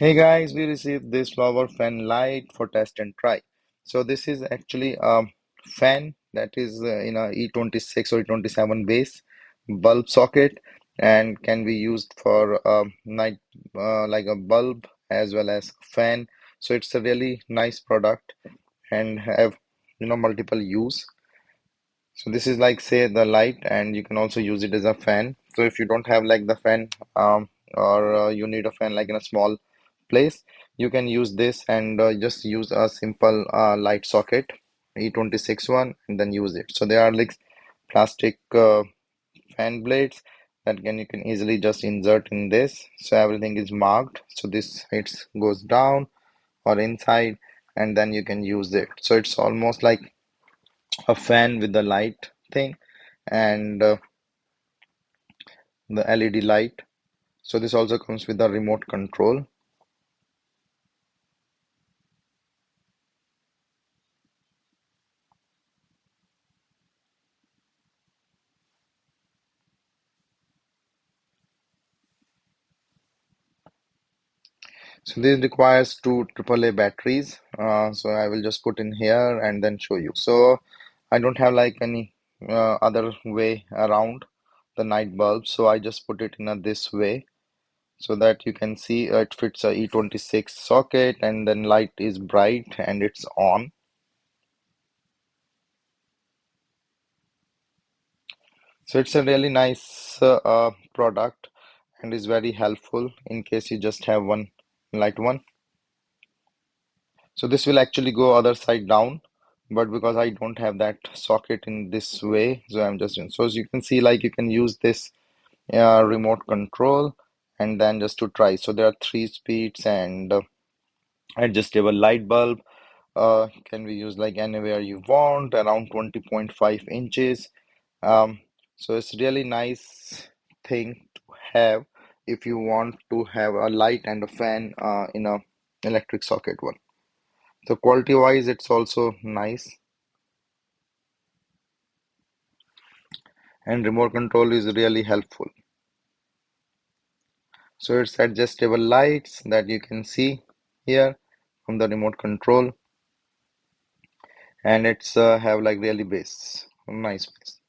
Hey guys, we received this flower fan light for test and try. So this is actually a fan that is in a E26 or E27 base bulb socket and can be used for night like a bulb as well as fan. So it's a really nice product and have multiple use. So this is like say the light and you can also use it as a fan. So if you don't have like the fan or you need a fan like in a small place, you can use this and just use a simple light socket, E26 one, and then use it. So there are like plastic fan blades that can you can easily just insert in this. So everything is marked. So this it goes down or inside, and then you can use it. So it's almost like a fan with the light thing and the LED light. So this also comes with a remote control. So this requires two AAA batteries. So I will just put in here and then show you. So I don't have like any other way around the night bulb. So I just put it in a this way so that you can see it fits a E26 socket and then light is bright and it's on. So it's a really nice product and is very helpful in case you just have one light one. So this will actually go other side down, but because I don't have that socket in this way, so I'm just doing. So as you can see, like you can use this remote control and then just to try. So there are three speeds and adjustable light bulb. Can be used like anywhere you want, around 20.5 inches. Um, so it's really nice thing to have if you want to have a light and a fan in a electric socket one. So quality wise, it's also nice and remote control is really helpful. So it's adjustable lights that you can see here from the remote control and it's have like really nice base.